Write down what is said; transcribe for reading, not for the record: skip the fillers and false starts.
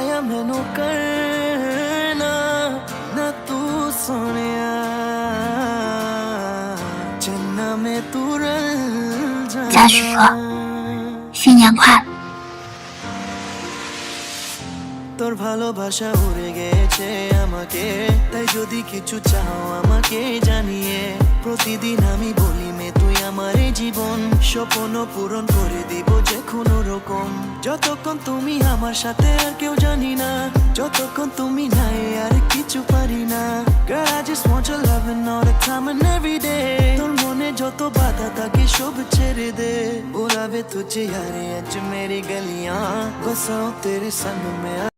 आया मैनू करना ना तू सोनिया चन्ना में तू रल 贾许哥， जाना 新年快乐！ তোর ভালোবাসা উড়ে গেছে আমাকে তাই যদি কিছু চাও আমাকে জানিয়ে প্রতিদিন আমি বলি মে তুই আমার জীবন স্বপ্ন পূরণ করে দিব যে কোনো রকম যতক্ষণ তুমি আমার সাথে আর কেউ জানি না যতক্ষণ তুমি নাই আর কিছু পারি না Girl I just want your loving all the time and every day তোর মনে যত বাধা থাকে সব ছেড়ে দে बुलावे तुझे यारे आज मेरी गलियां बसाऊं तेरे संग में